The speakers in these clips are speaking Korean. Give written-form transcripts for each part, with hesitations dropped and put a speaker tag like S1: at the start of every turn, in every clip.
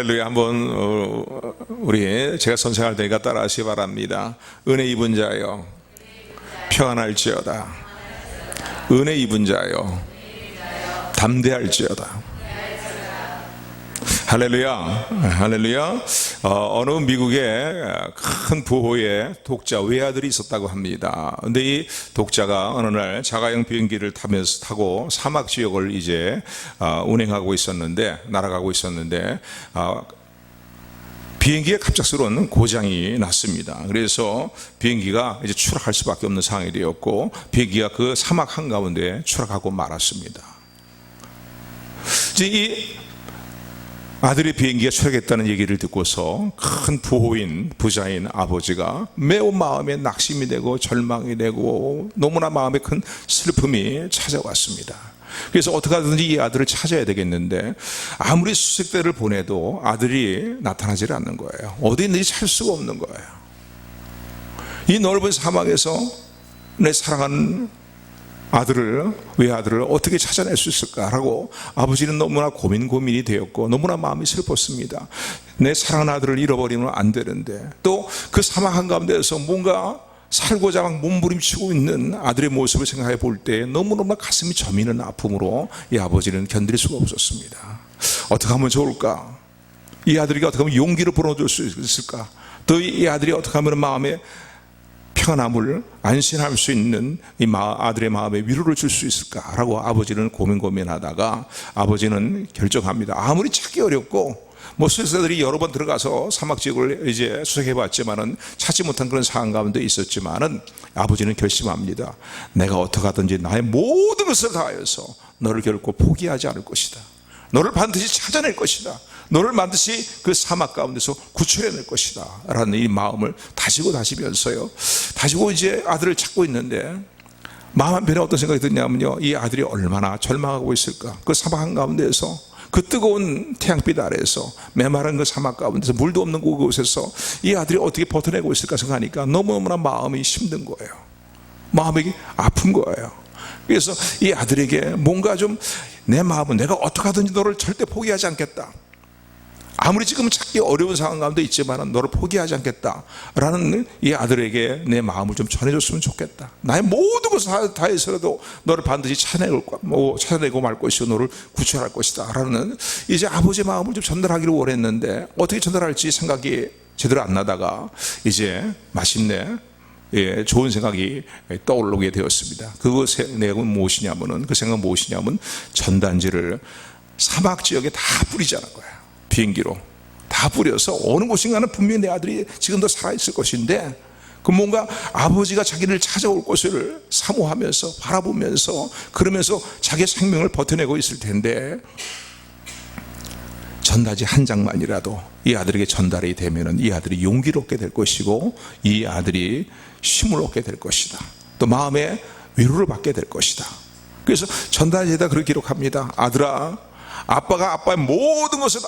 S1: 할렐루야. 한번 우리 제가 선생할 테니까 따라하시기 바랍니다. 은혜 입은 자여 평안할지어다. 은혜 입은 자여 담대할지어다. 할렐루야. 할렐루야. 어느 미국의 큰 부호의 독자 외아들이 있었다고 합니다. 근데 이 독자가 어느 날 자가용 비행기를 타고 사막 지역을 이제 날아가고 있었는데 비행기에 갑작스러운 고장이 났습니다. 그래서 비행기가 이제 추락할 수밖에 없는 상황이 되었고, 비행기가 그 사막 한가운데 추락하고 말았습니다. 이제 이 아들의 비행기가 추락했다는 얘기를 듣고서 큰 부자인 아버지가 매우 마음에 낙심이 되고 절망이 되고 너무나 마음에 큰 슬픔이 찾아왔습니다. 그래서 어떻게 하든지 이 아들을 찾아야 되겠는데 아무리 수색대를 보내도 아들이 나타나질 않는 거예요. 어디 있는지 찾을 수가 없는 거예요. 이 넓은 사막에서 내 사랑하는 외아들을 어떻게 찾아낼 수 있을까라고 아버지는 너무나 고민이 되었고 너무나 마음이 슬펐습니다. 내 사랑하는 아들을 잃어버리면 안 되는데, 또 그 사막 한가운데서 뭔가 살고자 막 몸부림치고 있는 아들의 모습을 생각해 볼 때 너무너무 가슴이 저미는 아픔으로 이 아버지는 견딜 수가 없었습니다. 어떻게 하면 좋을까? 이 아들에게 어떻게 하면 용기를 불어줄 수 있을까? 또 이 아들이 어떻게 하면 마음에 평안함을 안심할 수 있는 이 아들의 마음에 위로를 줄 수 있을까라고 아버지는 고민하다가 아버지는 결정합니다. 아무리 찾기 어렵고 수색자들이 여러 번 들어가서 사막 지역을 이제 수색해봤지만은 찾지 못한 그런 상황 가운데 있었지만은 아버지는 결심합니다. 내가 어떻게 하든지 나의 모든 것을 다하여서 너를 결코 포기하지 않을 것이다. 너를 반드시 찾아낼 것이다. 너를 반드시 그 사막 가운데서 구출해낼 것이다 라는 이 마음을 다시고 이제 아들을 찾고 있는데 마음 한편에 어떤 생각이 드냐면요, 이 아들이 얼마나 절망하고 있을까. 그 사막 한가운데에서, 그 뜨거운 태양빛 아래에서, 메마른 그 사막 가운데서, 물도 없는 그곳에서 이 아들이 어떻게 버텨내고 있을까 생각하니까 너무너무나 마음이 힘든 거예요. 마음이 아픈 거예요. 그래서 이 아들에게 뭔가 좀 내 마음은 내가 어떻게 하든지 너를 절대 포기하지 않겠다. 아무리 지금 찾기 어려운 상황 가운데 있지만 너를 포기하지 않겠다 라는 이 아들에게 내 마음을 좀 전해줬으면 좋겠다. 나의 모든 것을 다해서라도 너를 반드시 찾아내고 말 것이고 너를 구출할 것이다 라는 이제 아버지의 마음을 좀 전달하기를 원했는데 어떻게 전달할지 생각이 제대로 안 나다가 이제 마침내 좋은 생각이 떠오르게 되었습니다. 그 생각은 무엇이냐면 전단지를 사막 지역에 다 뿌리자는 거예요. 비행기로 다 뿌려서 어느 곳인가는 분명히 내 아들이 지금도 살아있을 것인데, 그 뭔가 아버지가 자기를 찾아올 것을 사모하면서 바라보면서 그러면서 자기의 생명을 버텨내고 있을 텐데, 전단지 한 장만이라도 이 아들에게 전달이 되면은 이 아들이 용기를 얻게 될 것이고 이 아들이 힘을 얻게 될 것이다. 또 마음의 위로를 받게 될 것이다. 그래서 전단지에다 그렇게 기록합니다. 아들아, 아빠가 아빠의 모든 것을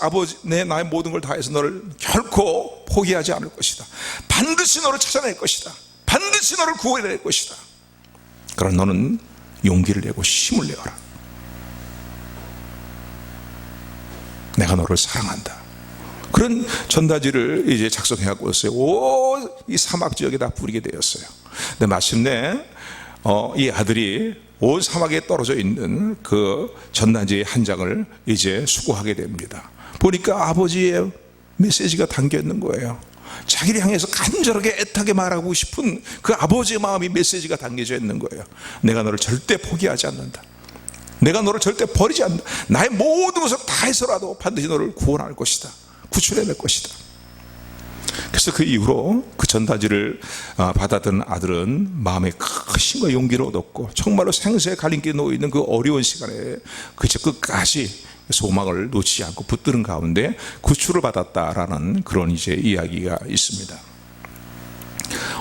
S1: 나의 모든 걸 다해서 너를 결코 포기하지 않을 것이다. 반드시 너를 찾아낼 것이다. 반드시 너를 구해낼 것이다. 그럼 너는 용기를 내고 힘을 내어라. 내가 너를 사랑한다. 그런 전단지를 이제 작성해갖고 이 사막 지역에다 뿌리게 되었어요. 근데 마침내 이 아들이 온 사막에 떨어져 있는 그 전단지의 한 장을 이제 수거하게 됩니다. 보니까 아버지의 메시지가 담겨 있는 거예요. 자기를 향해서 간절하게 애타게 말하고 싶은 그 아버지의 마음이 메시지가 담겨져 있는 거예요. 내가 너를 절대 포기하지 않는다. 내가 너를 절대 버리지 않는다. 나의 모든 것을 다해서라도 반드시 너를 구원할 것이다. 구출해낼 것이다. 그래서 그 이후로 그 전단지를 받았던 아들은 마음에 큰 힘과 용기를 얻었고 정말로 생사의 갈림길에 놓여 있는 그 어려운 시간에 그저 끝까지 소망을 놓치지 않고 붙드는 가운데 구출을 받았다라는 그런 이제 이야기가 있습니다.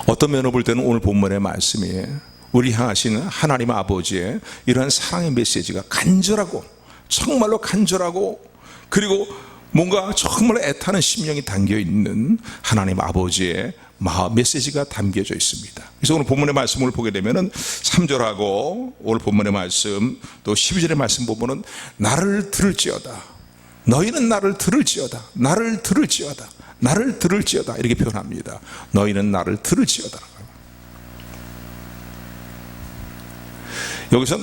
S1: 어떤 면으로 볼 때는 오늘 본문의 말씀이 우리 향하시는 하나님 아버지의 이러한 사랑의 메시지가 간절하고 정말로 간절하고 그리고 뭔가 정말 애타는 심령이 담겨있는 하나님 아버지의 메시지가 담겨져 있습니다. 그래서 오늘 본문의 말씀을 보게 되면 3절하고 오늘 본문의 말씀 또 12절의 말씀 보면 나를 들을지어다 너희는 나를 들을지어다, 나를 들을지어다, 나를 들을지어다 이렇게 표현합니다. 너희는 나를 들을지어다. 여기서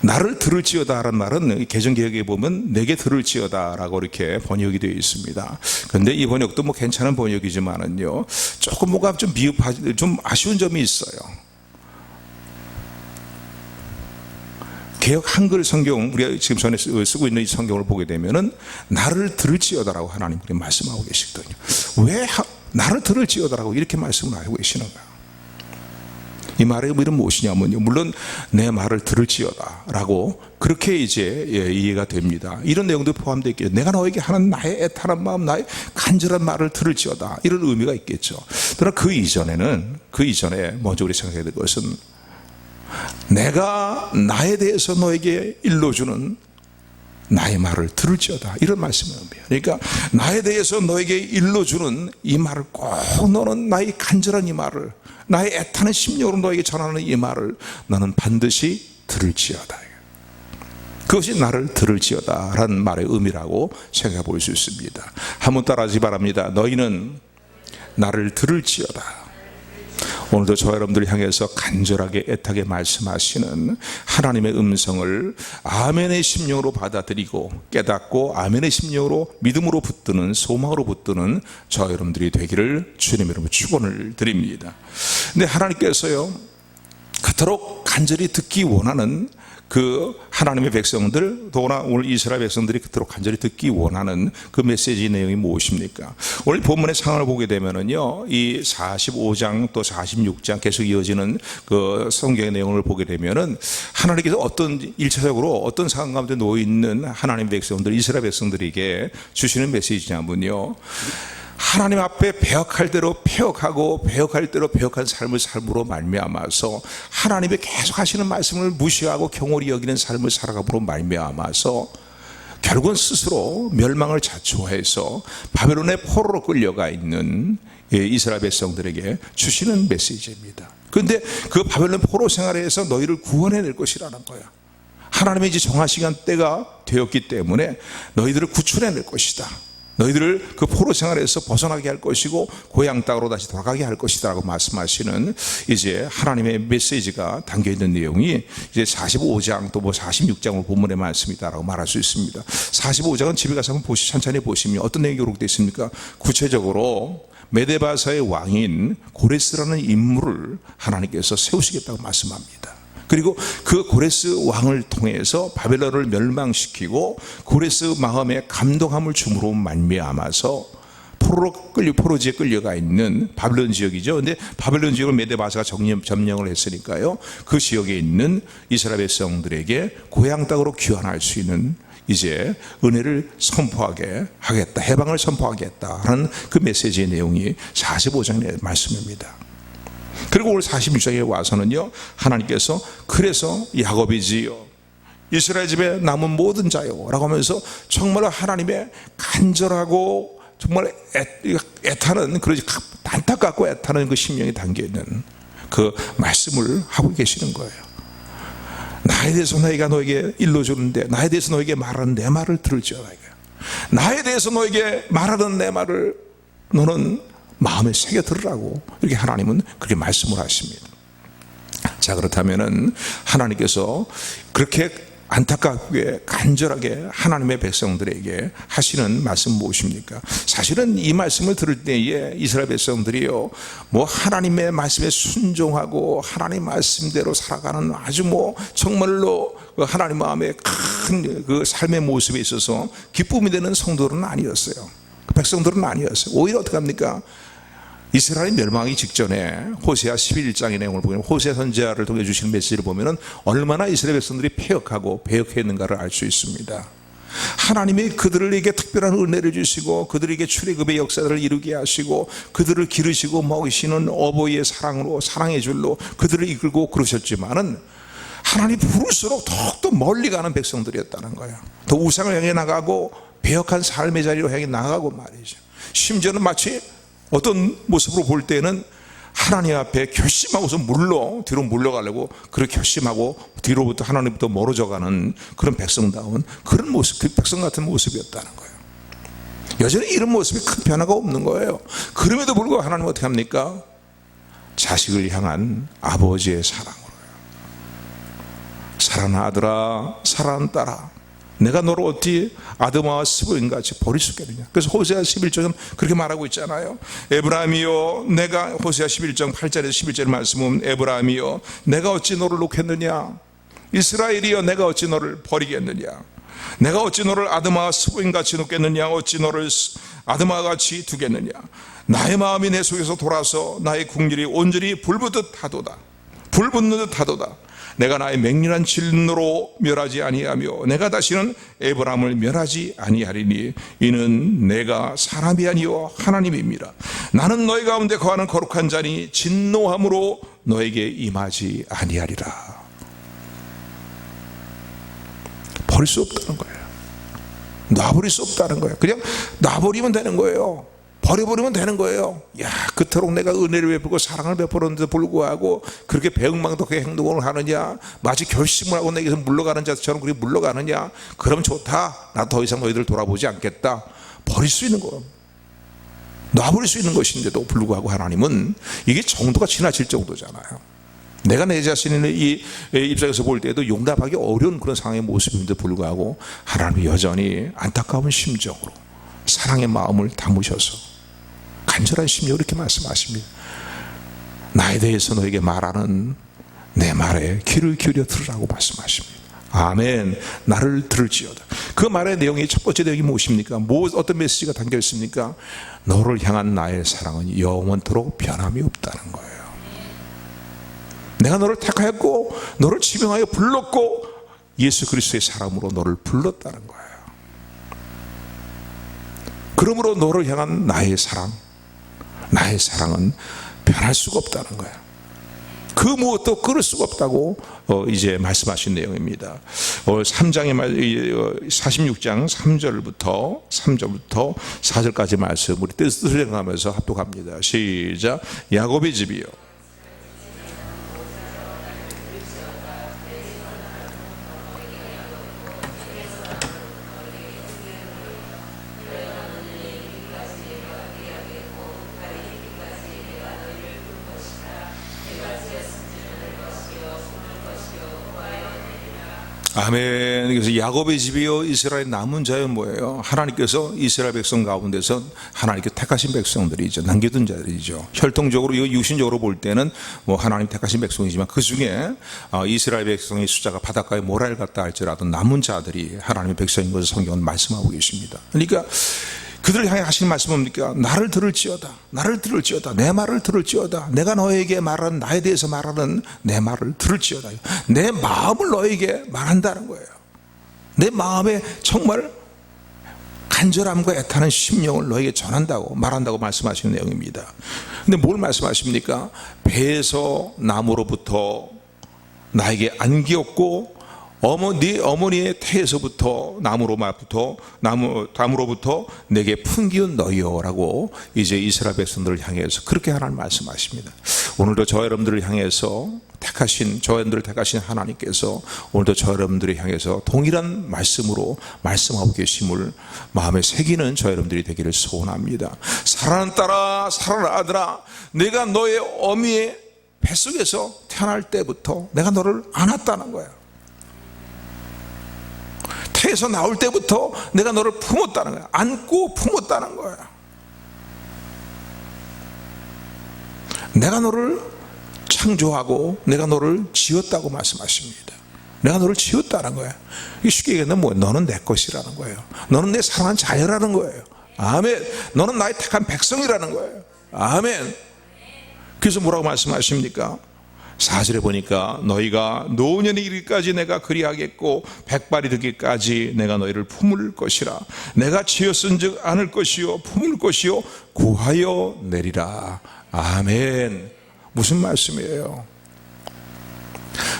S1: 나를 들을지어다라는 말은 개정개혁에 보면 내게 들을지어다라고 이렇게 번역이 되어 있습니다. 그런데 이 번역도 뭐 괜찮은 번역이지만은요, 조금 뭔가 좀 미흡하지, 좀 아쉬운 점이 있어요. 개혁 한글 성경, 우리가 지금 전에 쓰고 있는 이 성경을 보게 되면은 나를 들을지어다라고 하나님께서 말씀하고 계시거든요. 왜 나를 들을지어다라고 이렇게 말씀을 하고 계시는가? 이 말의 의미는 무엇이냐면요, 물론 내 말을 들을지어다라고 그렇게 이제 이해가 됩니다. 이런 내용도 포함되어 있겠죠. 내가 너에게 하는 나의 애타는 마음, 나의 간절한 말을 들을지어다, 이런 의미가 있겠죠. 그러나 그 이전에 먼저 우리 생각해야 될 것은 내가 나에 대해서 너에게 일러주는 나의 말을 들을지어다, 이런 말씀입니다. 그러니까 나에 대해서 너에게 일러주는 이 말을 꼭 너는 나의 간절한 이 말을, 나의 애타는 심령으로 너에게 전하는 이 말을 너는 반드시 들을지어다. 그것이 나를 들을지어다 라는 말의 의미라고 생각해 볼 수 있습니다. 한번 따라하시 바랍니다. 너희는 나를 들을지어다. 오늘도 저와 여러분들을 향해서 간절하게 애타게 말씀하시는 하나님의 음성을 아멘의 심령으로 받아들이고 깨닫고 아멘의 심령으로 믿음으로 붙드는, 소망으로 붙드는 저와 여러분들이 되기를 주님 이름으로 축원을 드립니다. 근데 하나님께서요, 그토록 간절히 듣기 원하는 그 하나님의 백성들, 더구나 오늘 이스라엘 백성들이 그토록 간절히 듣기 원하는 그 메시지 내용이 무엇입니까? 오늘 본문의 상황을 보게 되면은요, 이 45장 또 46장 계속 이어지는 그 성경의 내용을 보게 되면은 하나님께서 일차적으로 어떤 상황 가운데 놓여 있는 하나님의 백성들, 이스라엘 백성들에게 주시는 메시지냐면요, 하나님 앞에 배역할 대로 배역하고 배역할 대로 배역한 삶을 삶으로 말미암아서 하나님의 계속 하시는 말씀을 무시하고 경홀히 여기는 삶을 살아감으로 말미암아서 결국은 스스로 멸망을 자초해서 바벨론의 포로로 끌려가 있는 이스라엘 백성들에게 주시는 메시지입니다. 그런데 그 바벨론 포로 생활에서 너희를 구원해낼 것이라는 거야. 하나님의 이제 정하시간 때가 되었기 때문에 너희들을 구출해낼 것이다. 너희들을 그 포로 생활에서 벗어나게 할 것이고 고향 땅으로 다시 돌아가게 할 것이다 라고 말씀하시는 이제 하나님의 메시지가 담겨있는 내용이 이제 45장 또 뭐 46장으로 본문의 말씀이다 라고 말할 수 있습니다. 45장은 집에 가서 한번 천천히 보시면 어떤 내용이 기록되어 있습니까? 구체적으로 메데바사의 왕인 고레스라는 인물을 하나님께서 세우시겠다고 말씀합니다. 그리고 그 고레스 왕을 통해서 바벨론을 멸망시키고 고레스 마음에 감동함을 줌으로 말미암아서 포로지에 끌려가 있는 바벨론 지역이죠. 근데 바벨론 지역을 메데바사가 점령을 했으니까요, 그 지역에 있는 이스라엘 백성들에게 고향 땅으로 귀환할 수 있는 이제 은혜를 선포하게 하겠다, 해방을 선포하겠다라는 그 메시지의 내용이 45장의 말씀입니다. 그리고 오늘 46장에 와서는요, 하나님께서 그래서 야곱이지요, 이스라엘 집에 남은 모든 자요 라고 하면서 정말 하나님의 간절하고 정말 애타는, 그러지 안타깝고 애타는 그 심령이 담겨있는 그 말씀을 하고 계시는 거예요. 나에 대해서 너희가 너에게 일러주는데, 나에 대해서 너에게 말하는 내 말을 들을지어다. 나에 대해서 너에게 말하는 내 말을 너는 마음에 새겨 들으라고, 이렇게 하나님은 그렇게 말씀을 하십니다. 자, 그렇다면은 하나님께서 그렇게 안타깝게 간절하게 하나님의 백성들에게 하시는 말씀 무엇입니까? 사실은 이 말씀을 들을 때에 이스라엘 백성들이요, 뭐 하나님의 말씀에 순종하고 하나님 말씀대로 살아가는 아주 뭐 정말로 하나님 마음에 큰 그 삶의 모습에 있어서 기쁨이 되는 성도들은 아니었어요. 그 백성들은 아니었어요. 오히려 어떻게 합니까? 이스라엘이 멸망하기 직전에 호세아 11장의 내용을 보면, 호세아 선지자를 통해 주시는 메시지를 보면 얼마나 이스라엘 백성들이 패역하고 배역했는가를 알 수 있습니다. 하나님이 그들에게 특별한 은혜를 주시고 그들에게 출애굽의 역사들을 이루게 하시고 그들을 기르시고 먹이시는 어버이의 사랑으로, 사랑의 줄로 그들을 이끌고 그러셨지만은 하나님 부를수록 더욱더 멀리 가는 백성들이었다는 거예요. 더 우상을 향해 나가고 배역한 삶의 자리로 향해 나가고 말이죠. 심지어는 마치 어떤 모습으로 볼 때는 하나님 앞에 결심하고서 뒤로 물러가려고 그렇게 결심하고 뒤로부터 하나님부터 멀어져가는 그런 백성다운 그런 모습, 그 백성 같은 모습이었다는 거예요. 여전히 이런 모습이 큰 변화가 없는 거예요. 그럼에도 불구하고 하나님은 어떻게 합니까? 자식을 향한 아버지의 사랑으로요. 사랑하는 아들아, 사랑하는 딸아, 내가 너를 어찌 아드마와 스보인같이 버릴 수 있겠느냐. 그래서 호세아 11장은 그렇게 말하고 있잖아요. 에브라임이여, 내가 호세아 11장 8절에서 11절 말씀은 에브라임이여, 내가 어찌 너를 놓겠느냐. 이스라엘이여, 내가 어찌 너를 버리겠느냐. 내가 어찌 너를 아드마와 스보인같이 놓겠느냐. 어찌 너를 아드마와 같이 두겠느냐. 나의 마음이 내 속에서 돌아서 나의 궁절이 온전히 불붙듯 하도다. 불붙는 듯 하도다. 내가 나의 맹렬한 진노로 멸하지 아니하며 내가 다시는 에브라임을 멸하지 아니하리니 이는 내가 사람이 아니요 하나님입니다. 나는 너희 가운데 거하는 거룩한 자니 진노함으로 너에게 임하지 아니하리라. 버릴 수 없다는 거예요. 놔버릴 수 없다는 거예요. 그냥 놔버리면 되는 거예요. 버려버리면 되는 거예요. 야, 그토록 내가 은혜를 베풀고 사랑을 베풀었는데도 불구하고 그렇게 배은망덕하게 행동을 하느냐, 마치 결심을 하고 내게서 물러가는 자처럼 그렇게 물러가느냐. 그럼 좋다, 나 더 이상 너희들을 돌아보지 않겠다. 버릴 수 있는 거, 놔버릴 수 있는 것인데도 불구하고 하나님은 이게 정도가 지나칠 정도잖아요. 내가 내 자신의 이 입장에서 볼 때에도 용납하기 어려운 그런 상황의 모습임에도 불구하고 하나님이 여전히 안타까운 심정으로 사랑의 마음을 담으셔서 간절한 심령으로 이렇게 말씀하십니다. 나에 대해서 너에게 말하는 내 말에 귀를 기울여 들으라고 말씀하십니다. 아멘. 나를 들을지어다. 그 말의 내용이 첫 번째 내용이 무엇입니까? 어떤 메시지가 담겨 있습니까? 너를 향한 나의 사랑은 영원토록 변함이 없다는 거예요. 내가 너를 택하였고 너를 지명하여 불렀고 예수 그리스도의 사람으로 너를 불렀다는 거예요. 그러므로 너를 향한 나의 사랑은 변할 수가 없다는 거예요. 그 무엇도 끊을 수가 없다고 이제 말씀하신 내용입니다. 46장 3절부터 4절까지 말씀 우리 뜻을 정하면서 합독합니다. 시작. 야곱의 집이요, 아멘. 그래서 야곱의 집이요 이스라엘 남은 자는 뭐예요? 하나님께서 이스라엘 백성 가운데서 하나님께 택하신 백성들이죠. 남겨둔 자들이죠. 혈통적으로 이거 유신적으로 볼 때는 뭐 하나님 택하신 백성이지만 그 중에 이스라엘 백성의 숫자가 바닷가에 모래를 갔다 할지라도 남은 자들이 하나님의 백성인 것을 성경은 말씀하고 계십니다. 그러니까 그들을 향해 하시는 말씀은 뭡니까? 나를 들을지어다, 나를 들을지어다, 내 말을 들을지어다. 내가 너에게 말하는, 나에 대해서 말하는 내 말을 들을지어다. 내 마음을 너에게 말한다는 거예요. 내 마음에 정말 간절함과 애타는 심령을 너에게 전한다고 말한다고 말씀하시는 내용입니다. 근데 뭘 말씀하십니까? 배에서 나무로부터 나에게 안기었고 네 어머니의 태에서부터 나무로부터 내게 풍기운 너희여라고 이제 이스라엘 백성들을 향해서 그렇게 하나님 말씀하십니다. 오늘도 저 여러분들을 향해서 저 여러분들을 택하신 하나님께서 오늘도 저 여러분들을 향해서 동일한 말씀으로 말씀하고 계심을 마음에 새기는 저 여러분들이 되기를 소원합니다. 사랑하는 딸아, 사랑하는 아들아, 내가 너의 어미의 뱃속에서 태어날 때부터 내가 너를 안았다는 거야. 태에서 나올 때부터 내가 너를 품었다는 거야. 안고 품었다는 거야. 내가 너를 창조하고 내가 너를 지었다고 말씀하십니다. 내가 너를 지었다는 거야. 쉽게 얘기하면 뭐예요? 너는 내 것이라는 거예요. 너는 내 사랑한 자녀라는 거예요. 아멘. 너는 나의 택한 백성이라는 거예요. 아멘. 그래서 뭐라고 말씀하십니까? 4절에 보니까 너희가 노년에 이르기까지 내가 그리하겠고 백발이 되기까지 내가 너희를 품을 것이라. 내가 지었은즉 안을 것이요 품을 것이요 구하여 내리라. 아멘. 무슨 말씀이에요?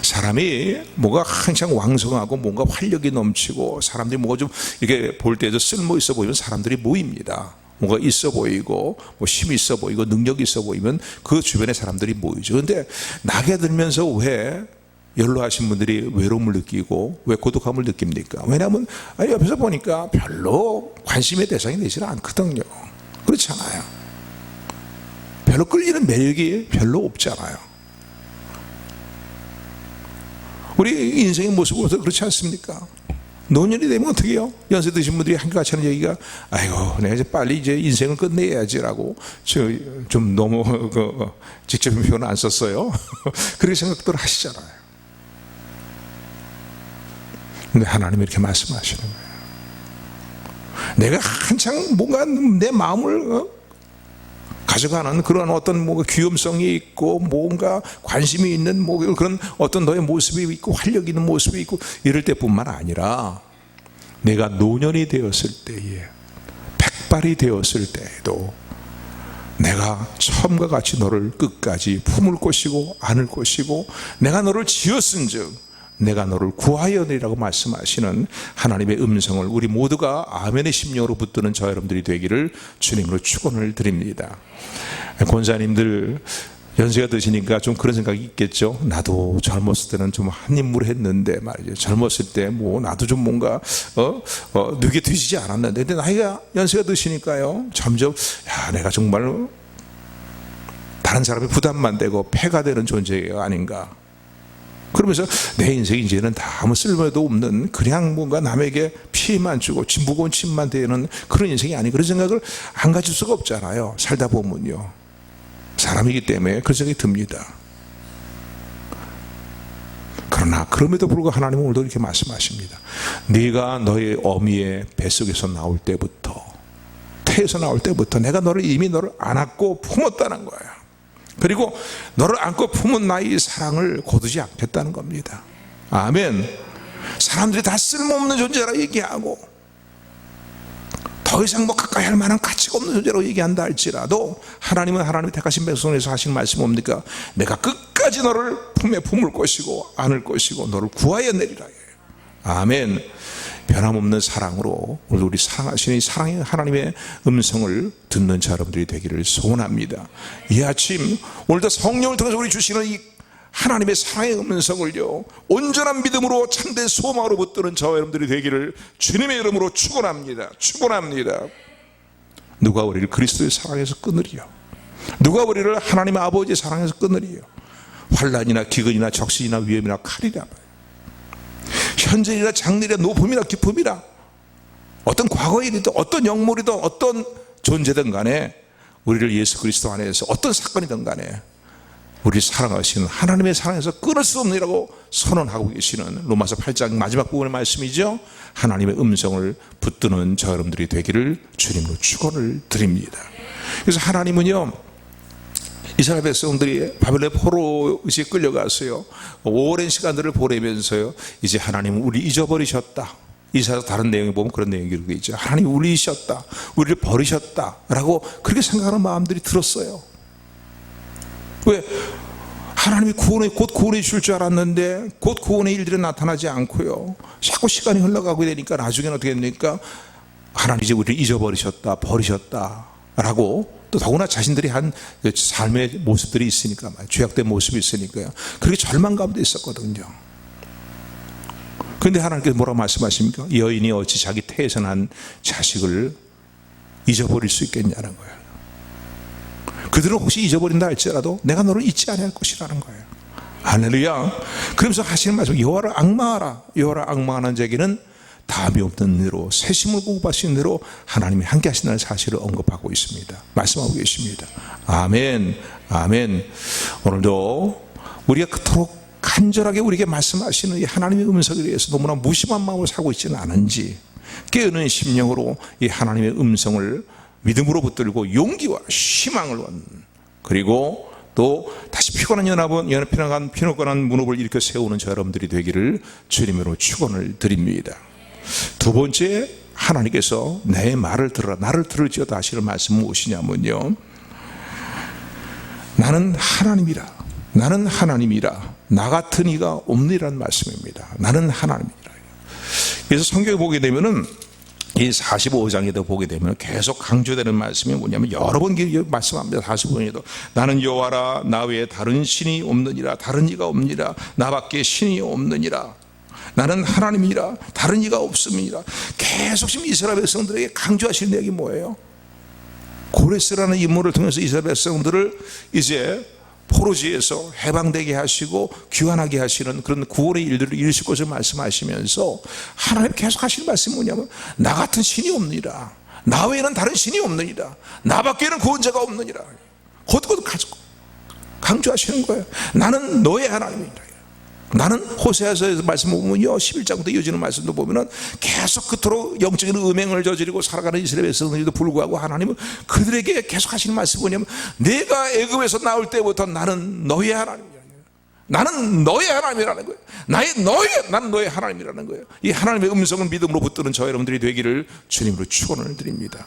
S1: 사람이 뭐가 항상 왕성하고 뭔가 활력이 넘치고 사람들이 뭐가 좀 이렇게 볼 때도 쓸모 있어 보이면 사람들이 모입니다. 뭔가 있어 보이고 뭐 힘이 있어 보이고 능력이 있어 보이면 그 주변에 사람들이 모이죠. 그런데 나게 들면서 왜 연로하신 분들이 외로움을 느끼고 왜 고독함을 느낍니까? 왜냐하면 옆에서 보니까 별로 관심의 대상이 되지 않거든요. 그렇잖아요. 별로 끌리는 매력이 별로 없잖아요. 우리 인생의 모습을 보면서 그렇지 않습니까? 노년이 되면 어떻게 해요? 연세 드신 분들이 한결같이 하는 얘기가 아이고 내가 이제 빨리 이제 인생을 끝내야지라고 좀 너무 직접적인 표현을 안 썼어요. 그렇게 생각들 하시잖아요. 근데 하나님이 이렇게 말씀하시는 거예요. 내가 한창 뭔가 내 마음을 가져가는 그런 어떤 뭔가 귀염성이 있고 뭔가 관심이 있는 그런 어떤 너의 모습이 있고 활력 있는 모습이 있고 이럴 때뿐만 아니라 내가 노년이 되었을 때에 백발이 되었을 때에도 내가 처음과 같이 너를 끝까지 품을 것이고 안을 것이고 내가 너를 지었은즉 내가 너를 구하여내리라고 말씀하시는 하나님의 음성을 우리 모두가 아멘의 심령으로 붙드는 저 여러분들이 되기를 주님으로 축원을 드립니다. 권사님들 연세가 드시니까 좀 그런 생각이 있겠죠. 나도 젊었을 때는 좀 한 인물 했는데 말이죠. 젊었을 때 나도 좀 뭔가 늙게 되시지 않았는데 근데 나이가 연세가 드시니까요 점점 내가 정말 다른 사람의 부담만 되고 폐가 되는 존재가 아닌가. 그러면서 내 인생이 이제는 다 아무 쓸모도 없는 그냥 뭔가 남에게 피해만 주고 무거운 짐만 되는 그런 인생이 아닌 그런 생각을 안 가질 수가 없잖아요. 살다 보면요. 사람이기 때문에 그런 생각이 듭니다. 그러나 그럼에도 불구하고 하나님은 오늘도 이렇게 말씀하십니다. 네가 너의 어미의 뱃속에서 나올 때부터 태에서 나올 때부터 내가 이미 너를 안았고 품었다는 거예요. 그리고 너를 안고 품은 나의 사랑을 거두지 않겠다는 겁니다. 아멘. 사람들이 다 쓸모없는 존재라 얘기하고 더 이상 가까이 할 만한 가치가 없는 존재라고 얘기한다 할지라도 하나님은 하나님의 택하신 백성에서 하신 말씀 뭡니까? 내가 끝까지 너를 품에 품을 것이고 안을 것이고 너를 구하여 내리라. 아멘. 변함없는 사랑으로 오늘 우리 사랑하시는 이 사랑의 하나님의 음성을 듣는 자 여러분들이 되기를 소원합니다. 이 아침 오늘도 성령을 통해서 우리 주시는 이 하나님의 사랑의 음성을요 온전한 믿음으로 참된 소망으로 붙드는 저와 여러분들이 되기를 주님의 이름으로 축원합니다. 축원합니다. 누가 우리를 그리스도의 사랑에서 끊으리요? 누가 우리를 하나님의 아버지의 사랑에서 끊으리요? 환난이나 기근이나 적신이나 위험이나 칼이라 현재이나 장래이나 높음이나 기쁨이나 어떤 과거의 일이든 어떤 영물이든 어떤 존재든 간에 우리를 예수 그리스도 안에서 어떤 사건이든 간에 우리 사랑하시는 하나님의 사랑에서 끊을 수 없느라고 선언하고 계시는 로마서 8장 마지막 부분의 말씀이죠. 하나님의 음성을 붙드는 저 여러분들이 되기를 주님으로 축원을 드립니다. 그래서 하나님은요 이스라엘 백성들이 바벨론 포로에 끌려갔어요. 오랜 시간들을 보내면서요 이제 하나님은 우리 잊어버리셨다. 이사야서 다른 내용에 보면 그런 내용이 이렇게 있죠. 하나님 우리 잊으셨다. 우리를 버리셨다 라고 그렇게 생각하는 마음들이 들었어요. 왜? 하나님이 곧 구원해 주실 줄 알았는데 곧 구원의 일들이 나타나지 않고요 자꾸 시간이 흘러가게 되니까 나중에는 어떻게 됩니까? 하나님 이제 우리를 잊어버리셨다 버리셨다 라고 또 더구나 자신들이 한 삶의 모습들이 있으니까 죄악된 모습이 있으니까요 그렇게 절망 가운데 있었거든요. 그런데 하나님께서 뭐라고 말씀하십니까? 여인이 어찌 자기 태에서 난 자식을 잊어버릴 수 있겠냐는 거예요. 그들은 혹시 잊어버린다 할지라도 내가 너를 잊지 아니할 것이라는 거예요. 할렐루야. 그러면서 하시는 말씀 여호와를 앙망하라. 여호와를 앙망하는 자에게는 다함이 없는 대로 세심을 공부하신 대로 하나님이 함께 하신다는 사실을 언급하고 있습니다. 말씀하고 계십니다. 아멘. 아멘. 오늘도 우리가 그토록 간절하게 우리에게 말씀하시는 이 하나님의 음성에 대해서 너무나 무심한 마음으로 살고 있지는 않은지 깨어있는 심령으로 이 하나님의 음성을 믿음으로 붙들고 용기와 희망을 얻는 그리고 또 다시 피곤한 피노건한 문호를 일으켜 세우는 저 여러분들이 되기를 주님으로 축원을 드립니다. 두 번째 하나님께서 내 말을 들으라 나를 들을지어다 하시는 말씀은 무엇이냐면요 나는 하나님이라 나는 하나님이라 나 같은 이가 없느니라는 말씀입니다. 나는 하나님이라. 그래서 성경에 보게 되면은 이 45장에도 보게 되면 계속 강조되는 말씀이 뭐냐면 여러 번 말씀합니다. 45장에도 나는 여호와라 나 외에 다른 신이 없느니라. 다른 이가 없느니라. 나밖에 신이 없느니라. 나는 하나님이라 다른 이가 없음이니라. 계속 지금 이스라엘 백성들에게 강조하시는 내용이 뭐예요? 고레스라는 인물을 통해서 이스라엘 백성들을 이제 포로지에서 해방되게 하시고 귀환하게 하시는 그런 구원의 일들을 이루실 것을 말씀하시면서 하나님 계속 하시는 말씀이 뭐냐면 나 같은 신이 없느니라. 나 외에는 다른 신이 없느니라. 나밖에는 구원자가 없느니라. 거듭거듭 강조하시는 거예요. 나는 너의 하나님이라. 나는 호세아서에서 말씀 보면요 11장부터 이어지는 말씀도 보면은 계속 그토록 영적인 음행을 저지르고 살아가는 이스라엘 백성들에도 불구하고 하나님은 그들에게 계속 하시는 말씀이 뭐냐면 내가 애굽에서 나올 때부터 나는 너의 하나님이라는 거예요. 나는 너의 하나님이라는 거예요. 나는 너의 하나님이라는 거예요. 이 하나님의 음성을 믿음으로 붙드는 저 여러분들이 되기를 주님으로 축원을 드립니다.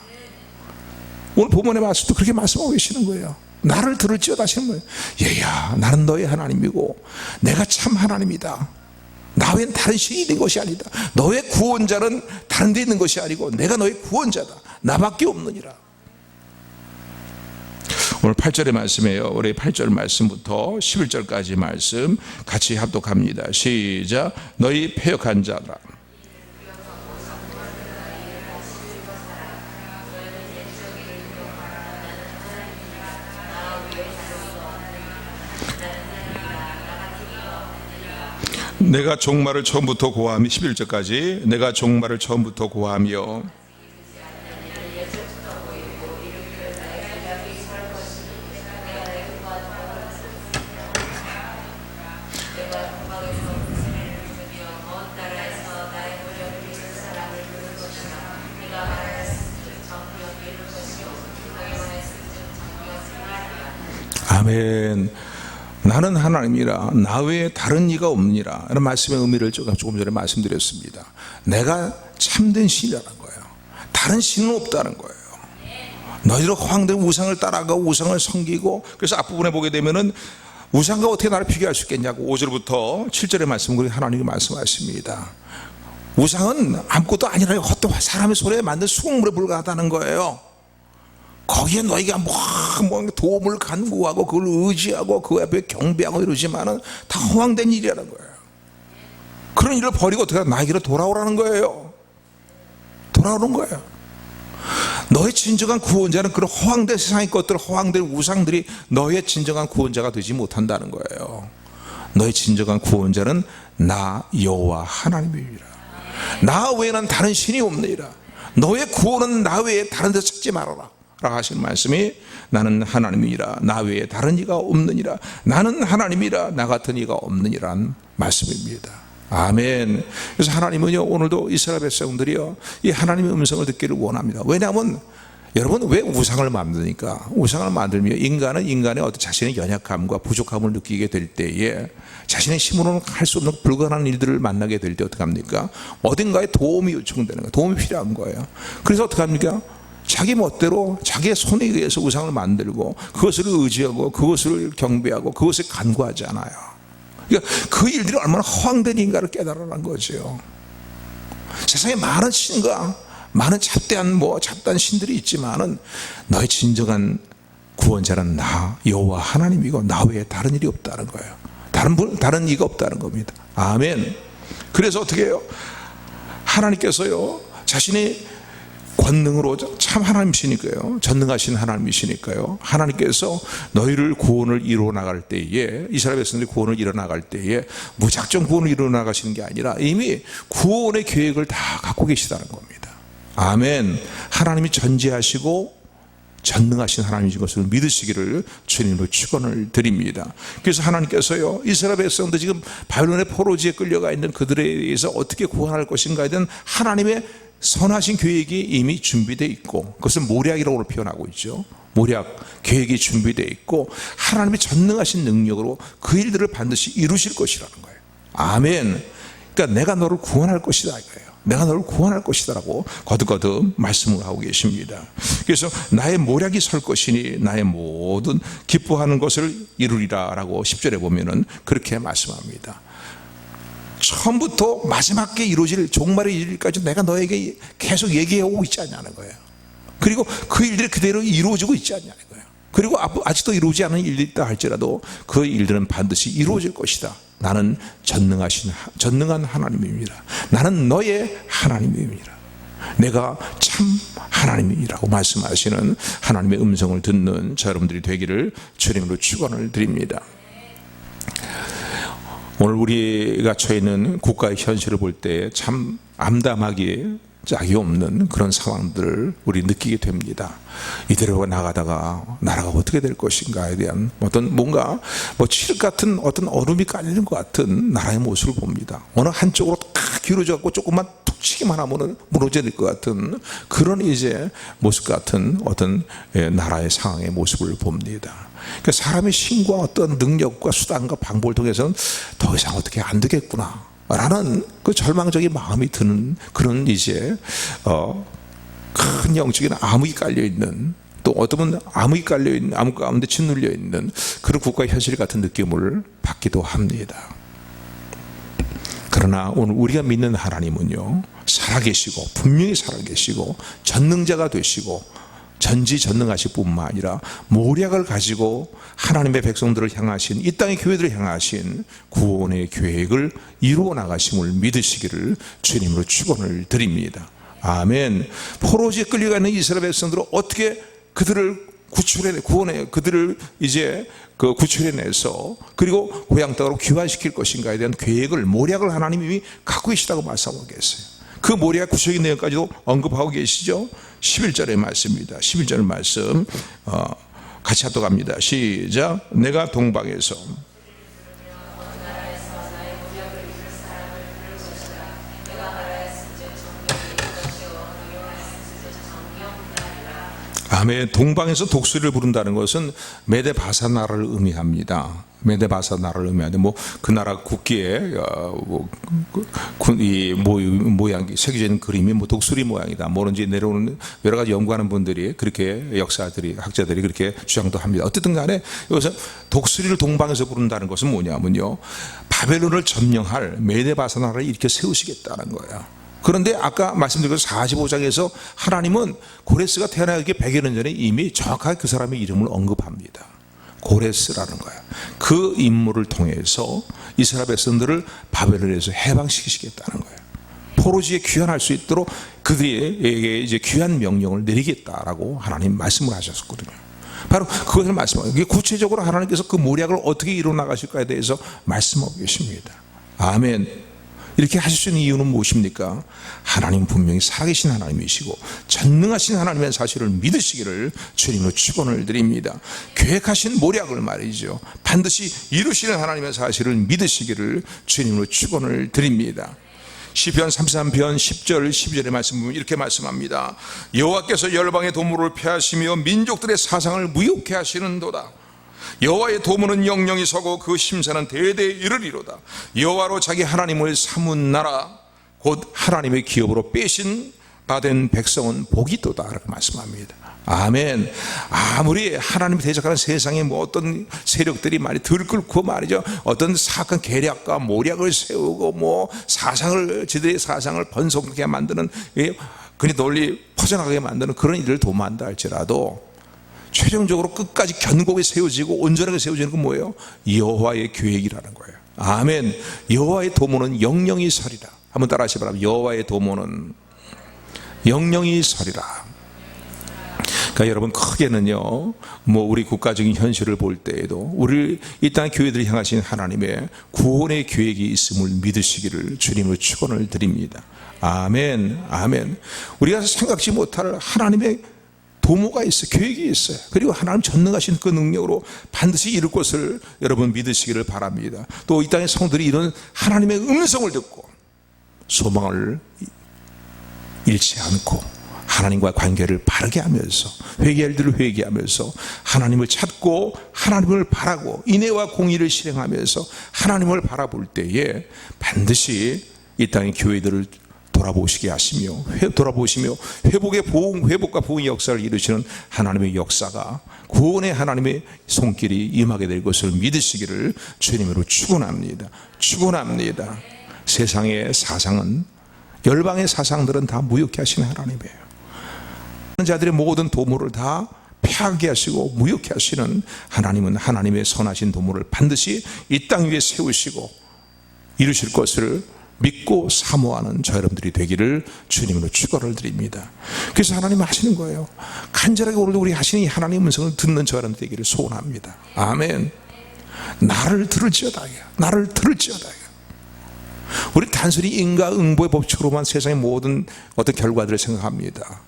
S1: 오늘 본문의 말씀도 그렇게 말씀하고 계시는 거예요. 나를 들을지어다 하시는 거예요. 얘야 나는 너의 하나님이고 내가 참 하나님이다. 나 외엔 다른 신이 있는 것이 아니다. 너의 구원자는 다른 데 있는 것이 아니고 내가 너의 구원자다. 나밖에 없느니라. 오늘 8절의 말씀이에요. 우리 8절 말씀부터 11절까지 말씀 같이 합독합니다. 시작. 너희 패역한 자들아 내가 종말을 처음부터 고하며 11절까지 내가 종말을 처음부터 고하며 아멘. 나는 하나님이라 나 외에 다른 이가 없느니라. 이런 말씀의 의미를 조금 전에 말씀드렸습니다. 내가 참된 신이라는 거예요. 다른 신은 없다는 거예요. 너희들 허황된 우상을 따라가고 우상을 섬기고, 그래서 앞부분에 보게 되면은 우상과 어떻게 나를 비교할 수 있겠냐고 5절부터 7절의 말씀을 하나님이 말씀하십니다. 우상은 아무것도 아니라 헛된 사람의 손에 만든 수공물에 불과하다는 거예요. 거기에 너희가 뭐 도움을 간구하고 그걸 의지하고 그 앞에 경배하고 이러지만은 다 허황된 일이라는 거예요. 그런 일을 버리고 어떻게 나에게로 돌아오라는 거예요. 돌아오는 거예요. 너의 진정한 구원자는 그런 허황된 세상의 것들, 허황된 우상들이 너의 진정한 구원자가 되지 못한다는 거예요. 너의 진정한 구원자는 나 여호와 하나님이라. 나 외에는 다른 신이 없느니라. 너의 구원은 나 외에 다른 데 찾지 말아라 라고 하시는 말씀이 나는 하나님이라 나 외에 다른 이가 없느니라. 나는 하나님이라 나 같은 이가 없느니라는 말씀입니다. 아멘. 그래서 하나님은요 오늘도 이스라엘 백성들이요 이 하나님의 음성을 듣기를 원합니다. 왜냐하면 여러분 왜 우상을 만드니까? 우상을 만들면 인간은 인간의 어떤 자신의 연약함과 부족함을 느끼게 될 때에 자신의 힘으로는 할 수 없는 불가능한 일들을 만나게 될 때 어떻게 합니까? 어딘가에 도움이 요청되는 거예요. 도움이 필요한 거예요. 그래서 어떻게 합니까? 자기 멋대로 자기의 손에 의해서 우상을 만들고 그것을 의지하고 그것을 경배하고 그것에 간구하지 않아요. 그러니까 그 일들이 얼마나 허황된 인가를 깨달으라는 거죠. 세상에 많은 신과 많은 잡다한 신들이 있지만은 너의 진정한 구원자는 나 여호와 하나님이고 나 외에 다른 일이 없다는 거예요. 다른 이가 없다는 겁니다. 아멘. 그래서 어떻게 해요? 하나님께서요 자신의 권능으로 참 하나님이시니까요. 전능하신 하나님이시니까요. 하나님께서 너희를 구원을 이루어 나갈 때에 이스라엘 백성들이 구원을 이루어 나갈 때에 무작정 구원을 이루어 나가시는 게 아니라 이미 구원의 계획을 다 갖고 계시다는 겁니다. 아멘. 하나님이 전지하시고 전능하신 하나님이신 것을 믿으시기를 주님으로 축원을 드립니다. 그래서 하나님께서요 이스라엘 백성들 지금 바벨론의 포로지에 끌려가 있는 그들에 의해서 어떻게 구원할 것인가에 대한 하나님의 선하신 계획이 이미 준비되어 있고 그것은 모략이라고 표현하고 있죠. 모략 계획이 준비되어 있고 하나님의 전능하신 능력으로 그 일들을 반드시 이루실 것이라는 거예요. 아멘. 그러니까 내가 너를 구원할 것이다 이거예요. 내가 너를 구원할 것이다 라고 거듭거듭 말씀을 하고 계십니다. 그래서 나의 모략이 설 것이니 나의 모든 기뻐하는 것을 이루리라 라고 10절에 보면은 그렇게 말씀합니다. 처음부터 마지막에 이루어질 종말의 일까지 내가 너에게 계속 얘기해오고 있지 않냐는 거예요. 그리고 그 일들이 그대로 이루어지고 있지 않냐는 거예요. 그리고 아직도 이루어지지 않은 일들이 있다 할지라도 그 일들은 반드시 이루어질 것이다. 나는 전능한 하나님입니다. 나는 너의 하나님입니다. 내가 참 하나님이라고 말씀하시는 하나님의 음성을 듣는 저 여러분들이 되기를 주님으로 축원을 드립니다. 오늘 우리가 처해 있는 국가의 현실을 볼 때 참 암담하기에 짝이 없는 그런 상황들을 우리 느끼게 됩니다. 이대로 나가다가 나라가 어떻게 될 것인가에 대한 어떤 뭔가 칠흑 같은 어떤 얼음이 깔리는 것 같은 나라의 모습을 봅니다. 어느 한쪽으로 탁 기울어져 갖고 조금만 툭 치기만 하면 무너질 것 같은 그런 이제 모습 같은 어떤 나라의 상황의 모습을 봅니다. 그러니까 사람의 신과 어떤 능력과 수단과 방법을 통해서는 더 이상 어떻게 안 되겠구나 라는 그 절망적인 마음이 드는 그런 이제 큰 영적인 암흑이 깔려있는, 또 어떤 암흑이 깔려있는, 암흑 가운데 짓눌려있는 그런 국가의 현실 같은 느낌을 받기도 합니다. 그러나 오늘 우리가 믿는 하나님은요, 살아계시고 분명히 살아계시고 전능자가 되시고 전지전능하실 뿐만 아니라 모략을 가지고 하나님의 백성들을 향하신, 이 땅의 교회들을 향하신 구원의 계획을 이루어 나가심을 믿으시기를 주님으로 축원을 드립니다. 아멘. 포로지에 끌려가는 이스라엘 백성들은 어떻게 그들을 그들을 이제 구출해내서 그리고 고향 땅으로 귀환시킬 것인가에 대한 계획을, 모략을 하나님이 갖고 계시다고 말씀하고 계세요. 그 모략 구체적인 내용까지도 언급하고 계시죠. 11절의 말씀입니다. 11절 말씀 같이 하도록 합니다. 시작. 내가 동방에서 아멘. 동방에서 독수리를 부른다는 것은 메데바사 나라를 의미합니다. 메데바사 나라를 의미하는데 그 나라 국기에 이 모양, 새겨진 그림이 독수리 모양이다. 뭐든지 내려오는 여러 가지 연구하는 분들이 그렇게 학자들이 그렇게 주장도 합니다. 어쨌든 간에 여기서 독수리를 동방에서 부른다는 것은 뭐냐면요, 바벨론을 점령할 메데바사 나라를 이렇게 세우시겠다는 거예요. 그런데 아까 말씀드린 45장에서 하나님은 고레스가 태어나기 100여 년 전에 이미 정확하게 그 사람의 이름을 언급합니다. 고레스라는 거예요. 그 인물을 통해서 이스라엘 백성들을 바벨론에서 해방시키시겠다는 거예요. 포로지에 귀환할 수 있도록 그들에게 이제 귀환 명령을 내리겠다라고 하나님 말씀을 하셨거든요. 바로 그것을 말씀하고, 구체적으로 하나님께서 그 모략을 어떻게 이루어 나가실까에 대해서 말씀하고 계십니다. 아멘. 이렇게 하실 수 있는 이유는 무엇입니까? 하나님 분명히 살아계신 하나님이시고 전능하신 하나님의 사실을 믿으시기를 주님으로 축원을 드립니다. 계획하신 모략을 말이죠, 반드시 이루시는 하나님의 사실을 믿으시기를 주님으로 축원을 드립니다. 시편 33편 10절 12절의 말씀 보면 이렇게 말씀합니다. 여호와께서 열방의 도모를 폐하시며 민족들의 사상을 무욕케 하시는도다. 여호와의 도모는 영영이 서고 그 심사는 대대에 이르리로다. 여호와로 자기 하나님을 삼은 나라 곧 하나님의 기업으로 빼신 바된 백성은 복이 있도다 라고 말씀합니다. 아멘. 아무리 하나님이 대적하는 세상에 어떤 세력들이 많이 들끓고 말이죠, 어떤 사악한 계략과 모략을 세우고 저들의 사상을 번성하게 만드는, 그냥 널리 퍼져나가게 만드는 그런 일을 도모한다 할지라도 최종적으로 끝까지 견고하게 세워지고 온전하게 세워지는 건 뭐예요? 여호와의 계획이라는 거예요. 아멘. 여호와의 도모는 영영이 서리라. 한번 따라 하시기 바랍니다. 여호와의 도모는 영영이 서리라. 그러니까 여러분, 크게는요, 우리 국가적인 현실을 볼 때에도 우리 이 땅 교회들을 향하신 하나님의 구원의 계획이 있음을 믿으시기를 주님으로 축원을 드립니다. 아멘. 아멘. 우리가 생각지 못할 하나님의 도모가 있어요. 계획이 있어요. 그리고 하나님 전능하신 그 능력으로 반드시 이룰 것을 여러분 믿으시기를 바랍니다. 또 이 땅의 성들이 이런 하나님의 음성을 듣고 소망을 잃지 않고 하나님과 관계를 바르게 하면서, 회개할 일을 회개하면서 하나님을 찾고 하나님을 바라고 인애와 공의를 실행하면서 하나님을 바라볼 때에 반드시 이 땅의 교회들을 돌아보시게 하시며 회복과 보응의 역사를 이루시는 하나님의 역사가, 구원의 하나님의 손길이 임하게 될 것을 믿으시기를 주님으로 축원합니다. 축원합니다. 세상의 사상은, 열방의 사상들은 다 무효케 하시는 하나님이에요. 자들의 모든 도모를 다 폐하게 하시고 무효케 하시는 하나님은 하나님의 선하신 도모를 반드시 이 땅 위에 세우시고 이루실 것을 믿고 사모하는 저 여러분들이 되기를 주님으로 축원을 드립니다. 그래서 하나님은 하시는 거예요. 간절하게 오늘도 우리 하시는 이 하나님의 음성을 듣는 저 여러분들 되기를 소원합니다. 아멘. 나를 들을지어다. 나를 들을지어다. 우리 단순히 인과응보의 법칙으로만 세상의 모든 어떤 결과들을 생각합니다.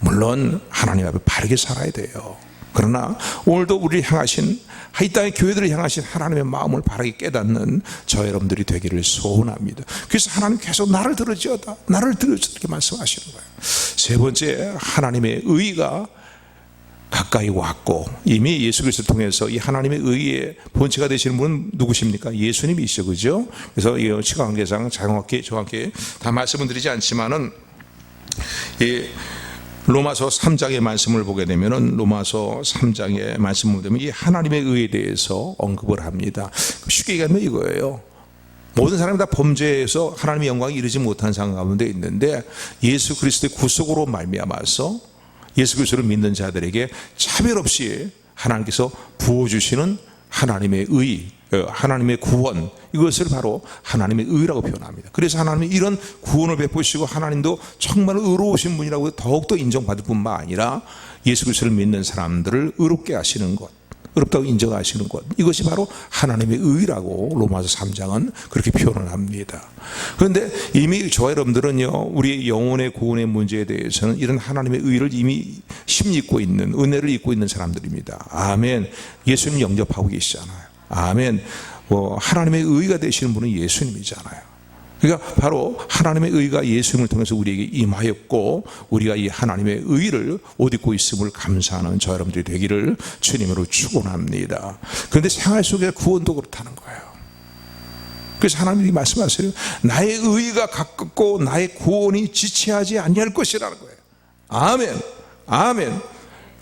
S1: 물론 하나님 앞에 바르게 살아야 돼요. 그러나 오늘도 우리를 향하신, 이 땅의 교회들을 향하신 하나님의 마음을 바르게 깨닫는 저 여러분들이 되기를 소원합니다. 그래서 하나님 계속 나를 들을지어다, 나를 들을지어다 이렇게 말씀하시는 거예요. 세 번째, 하나님의 의가 가까이 왔고, 이미 예수 그리스도를 통해서 이 하나님의 의의 본체가 되시는 분은 누구십니까? 예수님이시죠, 그죠? 그래서 이 시간 관계상 정확히 다 말씀을 드리지 않지만은 이 로마서 3장의 말씀을 보게 되면은, 로마서 3장의 말씀을 보게 되면 이 하나님의 의에 대해서 언급을 합니다. 쉽게 얘기하면 이거예요. 모든 사람이 다 범죄해서 하나님의 영광에 이르지 못한 상황 가운데 있는데, 예수 그리스도의 구속으로 말미암아서 예수 그리스도를 믿는 자들에게 차별 없이 하나님께서 부어주시는 하나님의 의, 하나님의 구원, 이것을 바로 하나님의 의라고 표현합니다. 그래서 하나님이 이런 구원을 베푸시고 하나님도 정말 의로우신 분이라고 더욱더 인정받을 뿐만 아니라 예수 그리스도를 믿는 사람들을 의롭게 하시는 것, 의롭다고 인정하시는 것, 이것이 바로 하나님의 의라고 로마서 3장은 그렇게 표현을 합니다. 그런데 이미 저와 여러분들은요, 우리 영혼의 구원의 문제에 대해서는 이런 하나님의 의를 이미 심리 있고 있는, 은혜를 입고 있는 사람들입니다. 아멘. 예수님 영접하고 계시잖아요. 아멘. 하나님의 의가 되시는 분은 예수님이잖아요. 그러니까 바로 하나님의 의가 예수님을 통해서 우리에게 임하였고, 우리가 이 하나님의 의를 옷 입고 있음을 감사하는 저 여러분들이 되기를 주님으로 축원합니다. 그런데 생활 속에 구원도 그렇다는 거예요. 그래서 하나님이 말씀하세요. 나의 의가 가깝고 나의 구원이 지체하지 아니할 것이라는 거예요. 아멘. 아멘.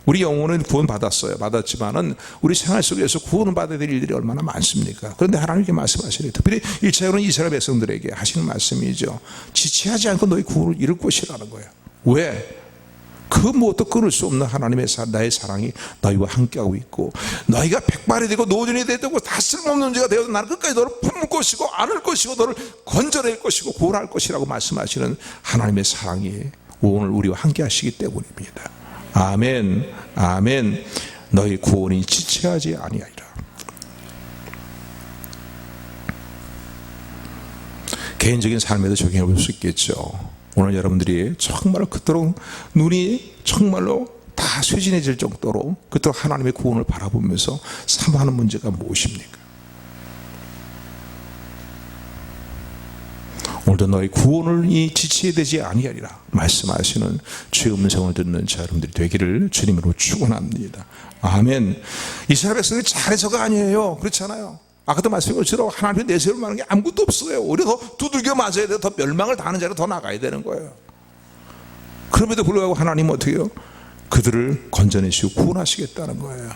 S1: 우리 영혼은 구원 받았지만은 우리 생활 속에서 구원을 받아야 될 일들이 얼마나 많습니까? 그런데 하나님께 말씀하시래요. 특별히 1차적으로는 이스라엘 백성들에게 하시는 말씀이죠. 지체하지 않고 너희 구원을 이룰 것이라는 거예요. 왜? 그 무엇도 끊을 수 없는 하나님의 나의 사랑이 너희와 함께하고 있고, 너희가 백발이 되고 노년이 되고 다 쓸모없는 죄가 되어도 나는 끝까지 너를 품을 것이고 안을 것이고 너를 건져낼 것이고 구원할 것이라고 말씀하시는 하나님의 사랑이 오늘 우리와 함께 하시기 때문입니다. 아멘. 아멘. 너희 구원이 지체하지 아니하리라. 개인적인 삶에도 적용해 볼 수 있겠죠. 오늘 여러분들이 정말로 그토록 눈이 정말로 다 쇠진해질 정도로 그토록 하나님의 구원을 바라보면서 사모하는 문제가 무엇입니까? 오늘도 너희 구원을 이 지체되지 아니하리라 말씀하시는 주의 음성을 듣는 자 여러분들이 되기를 주님으로 축원합니다. 아멘. 이스라엘 백성이 잘해서가 아니에요. 그렇잖아요. 아까도 말씀드린 것처럼 하나님의 내세울 만한 게 아무것도 없어요. 오히려 더 두들겨 맞아야 돼요. 더 멸망을 당하는 자로 더 나가야 되는 거예요. 그럼에도 불구하고 하나님은 어떻게 해요? 그들을 건져내시고 구원하시겠다는 거예요.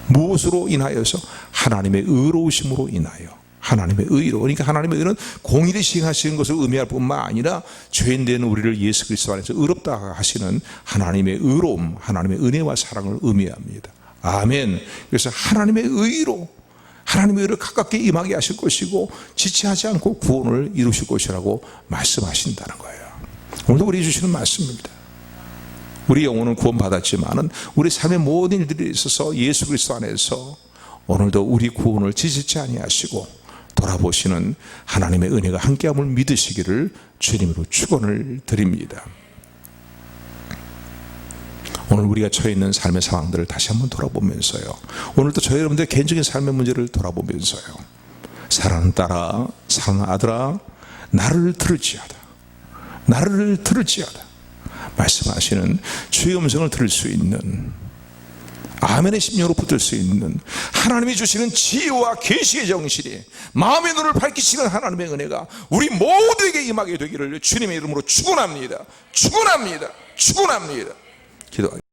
S1: 무엇으로 인하여서? 하나님의 의로우심으로 인하여. 하나님의 의로. 그러니까 하나님의 의는 공의를 시행하시는 것을 의미할 뿐만 아니라 죄인된 우리를 예수 그리스도 안에서 의롭다 하시는 하나님의 의로움, 하나님의 은혜와 사랑을 의미합니다. 아멘. 그래서 하나님의 의로, 하나님의 의를 가깝게 임하게 하실 것이고 지체하지 않고 구원을 이루실 것이라고 말씀하신다는 거예요. 오늘도 우리 주시는 말씀입니다. 우리 영혼은 구원받았지만은 우리 삶의 모든 일들이 있어서 예수 그리스도 안에서 오늘도 우리 구원을 지체치 아니하시고 돌아보시는 하나님의 은혜가 함께함을 믿으시기를 주님으로 축원을 드립니다. 오늘 우리가 처해 있는 삶의 상황들을 다시 한번 돌아보면서요, 오늘도 저희 여러분들의 개인적인 삶의 문제를 돌아보면서요, 사랑하는 딸아, 사랑하는 아들아, 나를 들을지어다, 나를 들을지어다 말씀하시는 주의 음성을 들을 수 있는, 아멘의 심령으로 붙들 수 있는 하나님이 주시는 지혜와 계시의 정신이 마음의 눈을 밝히시는 하나님의 은혜가 우리 모두에게 임하게 되기를 주님의 이름으로 축원합니다. 축원합니다. 축원합니다. 기도하겠습니다.